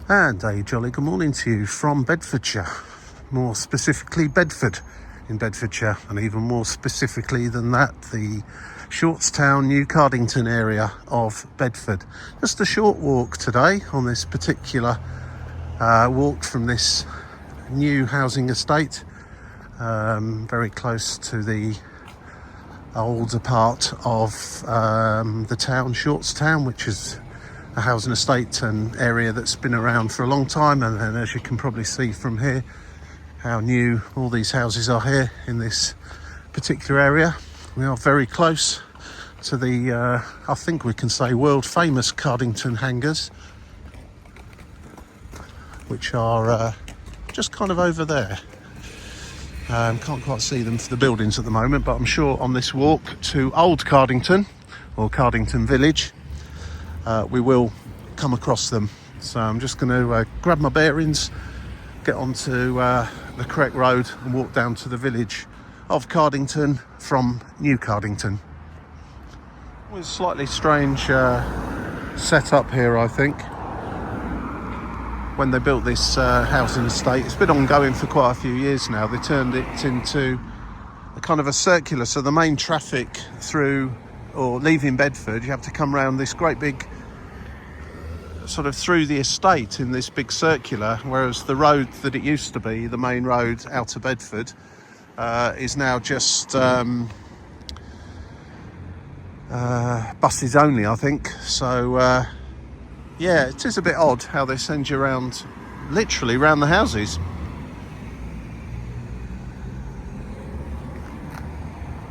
And a jolly good morning to you from Bedfordshire, more specifically Bedford in Bedfordshire, and even more specifically than that, the Shortstown, New Cardington area of Bedford. Just a short walk today on this particular walk from this new housing estate, very close to the older part of the town, Shortstown, which is a housing estate and area that's been around for a long time. And then, as you can probably see from here, how new all these houses are here in this particular area. We are very close to the I think we can say world famous Cardington hangars, which are just kind of over there. Can't quite see them for the buildings at the moment, but I'm sure on this walk to Old Cardington or Cardington Village we will come across them. So I'm just going to grab my bearings, get onto the correct road and walk down to the village of Cardington from New Cardington. It was a slightly strange setup here, I think, when they built this housing estate. It's been ongoing for quite a few years now. They turned it into a kind of a circular, so the main traffic through or leaving Bedford, you have to come around this great big sort of through the estate in this big circular, whereas the road that it used to be, the main road out of Bedford, is now just buses only, I think. So yeah, it is a bit odd how they send you around, literally around the houses.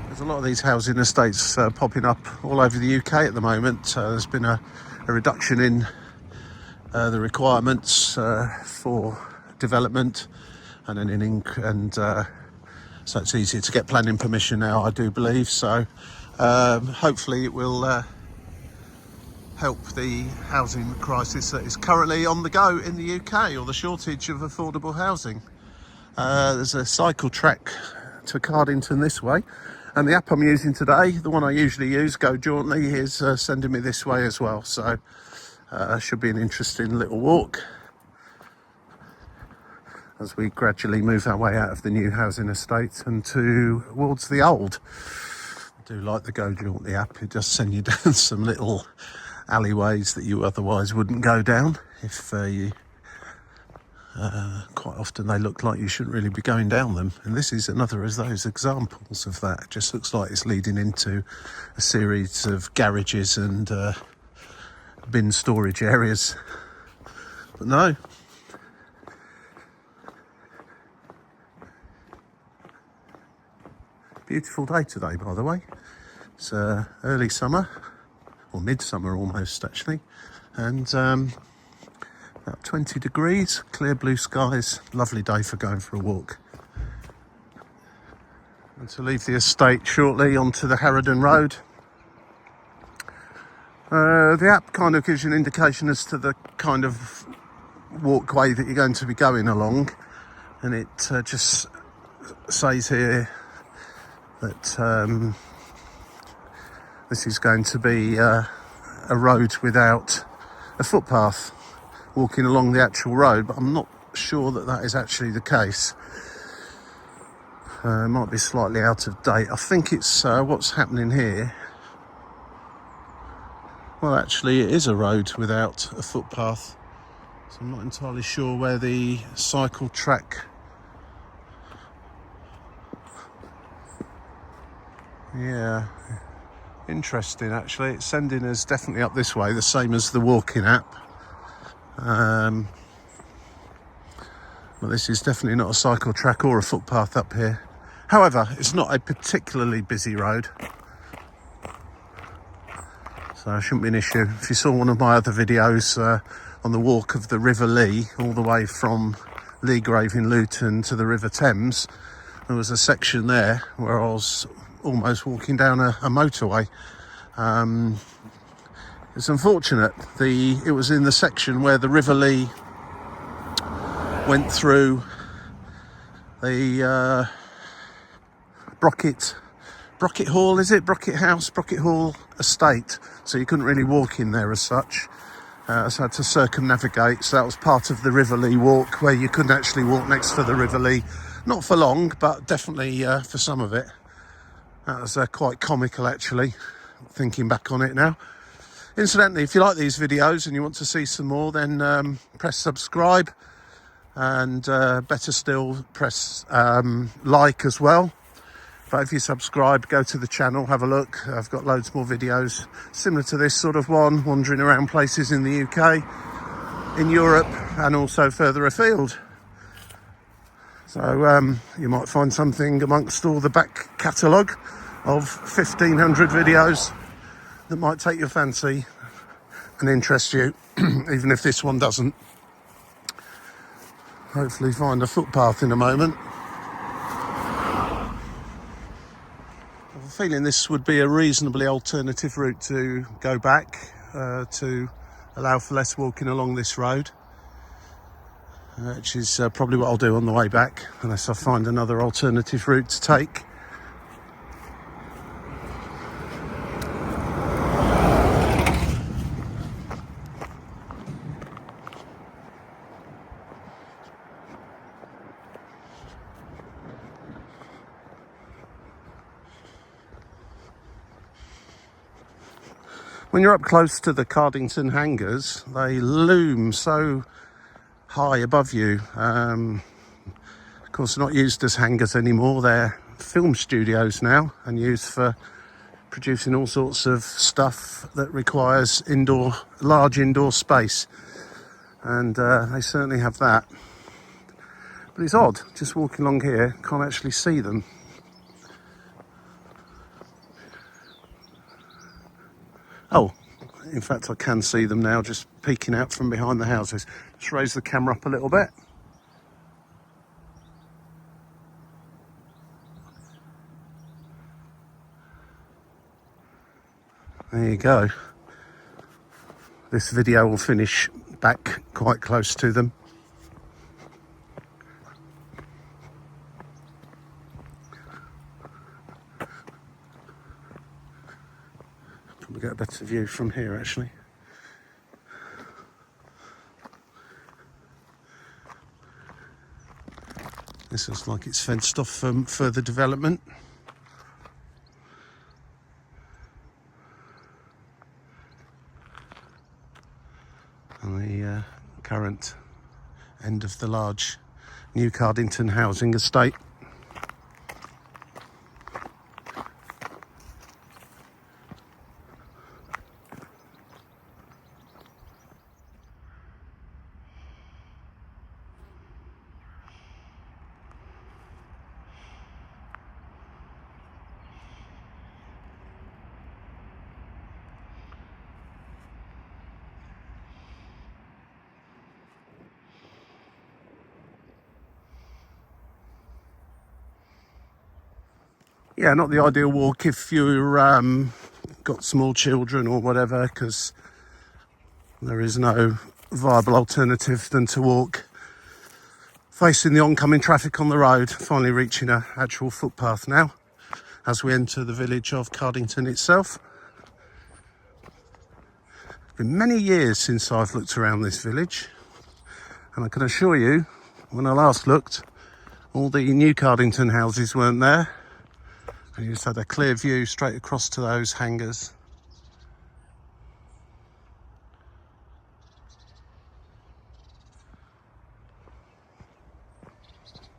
There's a lot of these housing estates popping up all over the UK at the moment. There's been a reduction in the requirements for development, and then so it's easier to get planning permission now, I do believe. So hopefully it will help the housing crisis that is currently on the go in the UK, or the shortage of affordable housing. There's a cycle track to Cardington this way, and the app I'm using today, the one I usually use, Go Jauntly, is sending me this way as well. So should be an interesting little walk as we gradually move our way out of the new housing estate and towards the old. I do like the Go Jauntly app. It does send you down some little alleyways that you otherwise wouldn't go down if you quite often they look like you shouldn't really be going down them, and this is another of those examples of that. It just looks like it's leading into a series of garages and bin storage areas, but no. Beautiful day today, by the way. It's early summer, or midsummer almost actually, and about 20 degrees, clear blue skies, lovely day for going for a walk. And to leave the estate shortly onto the Harrowden Road. The app kind of gives you an indication as to the kind of walkway that you're going to be going along, and it just says here that this is going to be a road without a footpath walking along the actual road, but I'm not sure that that is actually the case. It might be slightly out of date. I think it's what's happening here. Well, actually it is a road without a footpath, so I'm not entirely sure where the cycle track. Yeah, interesting actually. It's sending us definitely up this way, the same as the walking app. Well, this is definitely not a cycle track or a footpath up here. However, it's not a particularly busy road, so it shouldn't be an issue. If you saw one of my other videos on the walk of the River Lee, all the way from Leagrave in Luton to the River Thames, there was a section there where I was almost walking down a motorway. It's unfortunate. It was in the section where the River Lee went through the Brocket Hall, is it? Brocket House, Brocket Hall estate. So you couldn't really walk in there as such. So I had to circumnavigate. So that was part of the River Lee walk, where you couldn't actually walk next to the River Lee. Not for long, but definitely for some of it. That was quite comical, actually, thinking back on it now. Incidentally, if you like these videos and you want to see some more, then press subscribe, and better still, press like as well. But if you subscribe, go to the channel, have a look. I've got loads more videos similar to this sort of one, wandering around places in the UK, in Europe, and also further afield. So you might find something amongst all the back catalogue of 1,500 videos that might take your fancy and interest you, even if this one doesn't. Hopefully find a footpath in a moment. I'm feeling this would be a reasonably alternative route to go back, to allow for less walking along this road, which is probably what I'll do on the way back, unless I find another alternative route to take. When you're up close to the Cardington hangars, they loom so high above you. Of course, they're not used as hangars anymore. They're film studios now, and used for producing all sorts of stuff that requires large indoor space. And they certainly have that. But it's odd, just walking along here, can't actually see them. Oh, in fact, I can see them now, just peeking out from behind the houses. Just raise the camera up a little bit. There you go. This video will finish back quite close to them. Probably get a better view from here, actually. This looks like it's fenced off from further development. And the current end of the large new Cardington housing estate. Yeah, not the ideal walk if you're got small children or whatever, because there is no viable alternative than to walk facing the oncoming traffic on the road. Finally reaching an actual footpath now as we enter the village of Cardington itself. It's been many years since I've looked around this village, and I can assure you, when I last looked, all the new Cardington houses weren't there. And you just had a clear view straight across to those hangars.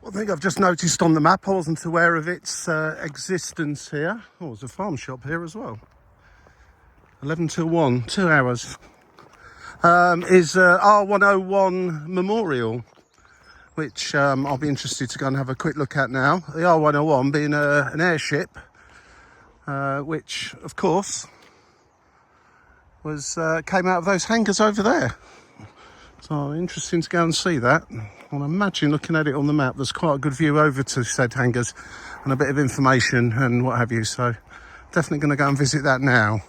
One thing I've just noticed on the map, I wasn't aware of its existence here. Oh, there's a farm shop here as well. 11 till 1, 2 hours. Is R101 Memorial, which I'll be interested to go and have a quick look at now. The R101 being an airship, which, of course, came out of those hangars over there. So interesting to go and see that. I imagine, looking at it on the map, there's quite a good view over to said hangars and a bit of information and what have you. So definitely going to go and visit that now.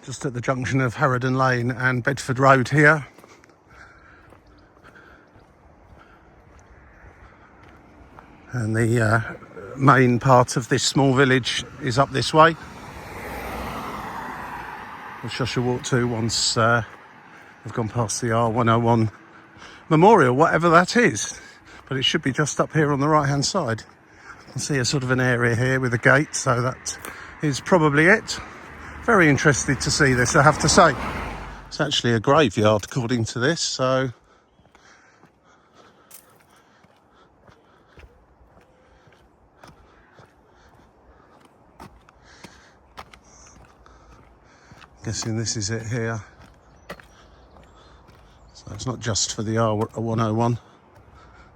Just at the junction of Harrodon Lane and Bedford Road here. And the main part of this small village is up this way. which I shall walk to once I've gone past the R101 memorial, whatever that is. But it should be just up here on the right hand side. I can see a sort of an area here with a gate, so that is probably it. Very interested to see this, I have to say. It's actually a graveyard according to this, so guessing this is it here. So it's not just for the R101,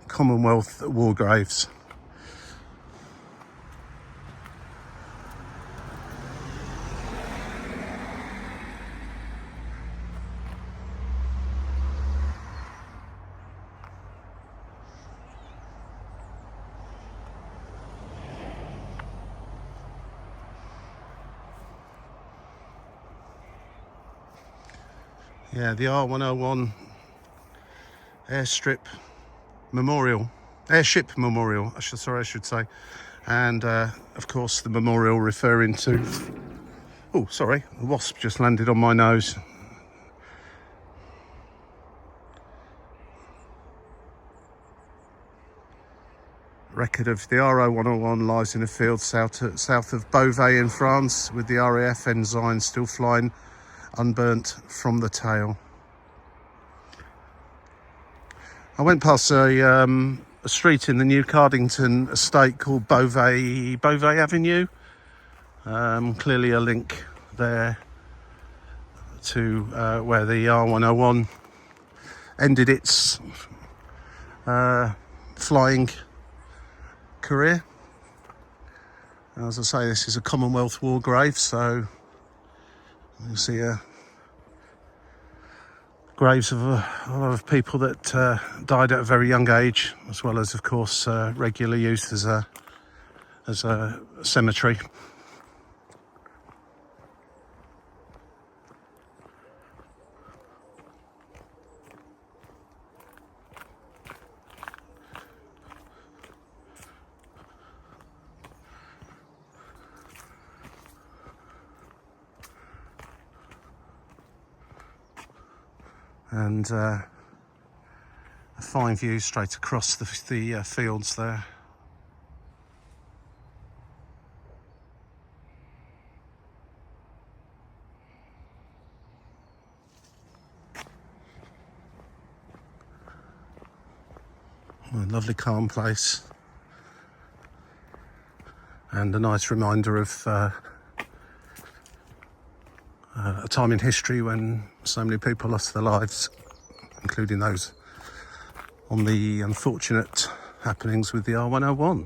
Commonwealth war graves. Yeah, the R101 airship memorial, I should say, and of course the memorial referring to. Oh, sorry, a wasp just landed on my nose. Record of the R101 lies in a field south of Beauvais in France, with the RAF ensign still flying unburnt from the tail. I went past a street in the new Cardington estate called Beauvais Avenue. Clearly a link there to where the R101 ended its flying career. As I say, this is a Commonwealth war grave, so you see graves of a lot of people that died at a very young age, as well as, of course, regular use as a cemetery. And a fine view straight across the fields there. A lovely calm place, and a nice reminder of a time in history when so many people lost their lives, including those on the unfortunate happenings with the R101.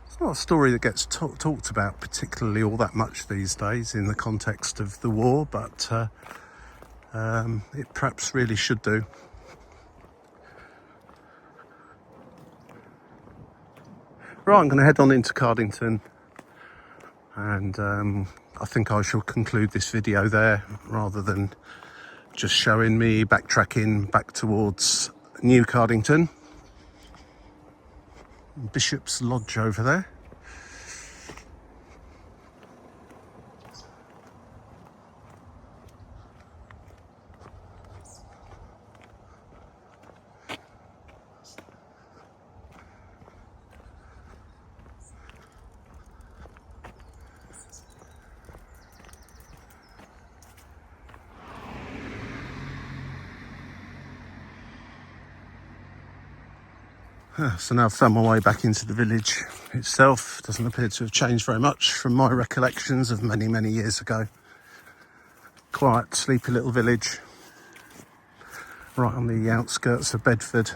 It's not a story that gets talked about particularly all that much these days in the context of the war, but it perhaps really should do. Right, I'm going to head on into Cardington, and I think I shall conclude this video there, rather than just showing me backtracking back towards New Cardington. Bishop's Lodge over there. So now I've found my way back into the village itself. Doesn't appear to have changed very much from my recollections of many, many years ago. Quiet, sleepy little village, right on the outskirts of Bedford,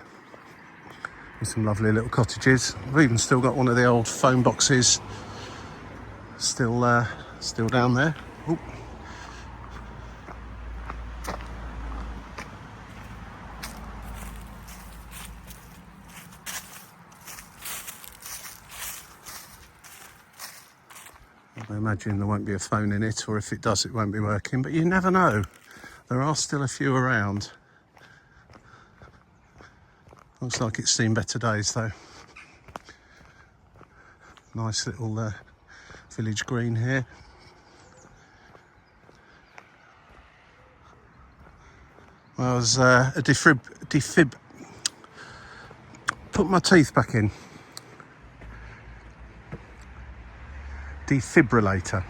with some lovely little cottages. I've even still got one of the old phone boxes still down there. Ooh. I imagine there won't be a phone in it, or if it does, it won't be working, but you never know. There are still a few around. Looks like it's seen better days though. Nice little village green here. Well, I was put my teeth back in. Defibrillator.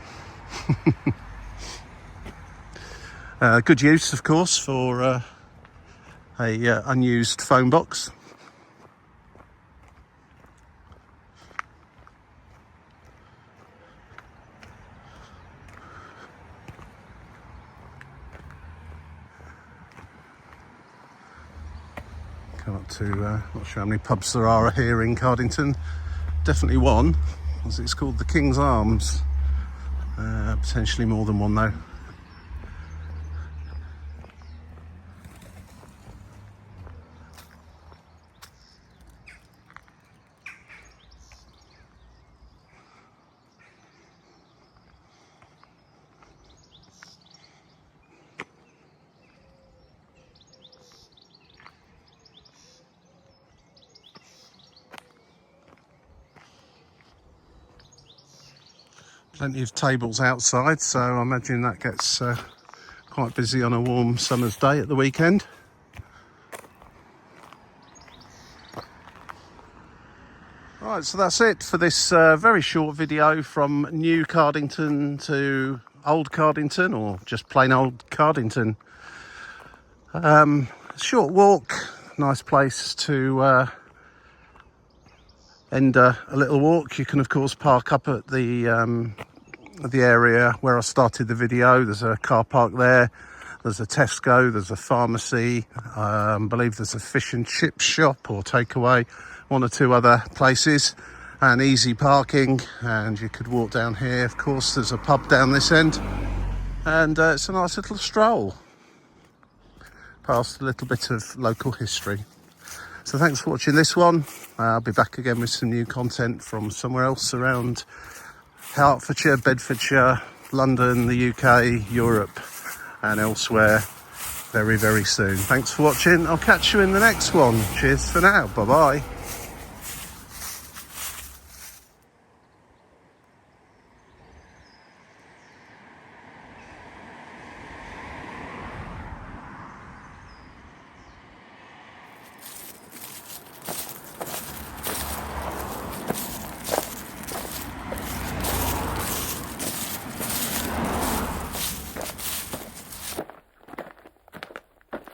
Good use, of course, for a unused phone box. Come up to, not sure how many pubs there are here in Cardington. Definitely one, as it's called the King's Arms. Potentially more than one though. Plenty of tables outside, so I imagine that gets quite busy on a warm summer's day at the weekend. Right, so that's it for this very short video from New Cardington to Old Cardington, or just plain old Cardington. Short walk, nice place to end a little walk. You can of course park up at the area where I started the video. There's a car park there, there's a Tesco, there's a pharmacy, I believe there's a fish and chip shop or takeaway, one or two other places, and easy parking. And you could walk down here. Of course there's a pub down this end, and it's a nice little stroll past a little bit of local history. So thanks for watching this one. I'll be back again with some new content from somewhere else around Hertfordshire, Bedfordshire, London, the UK, Europe and elsewhere very, very soon. Thanks for watching. I'll catch you in the next one. Cheers for now. Bye-bye.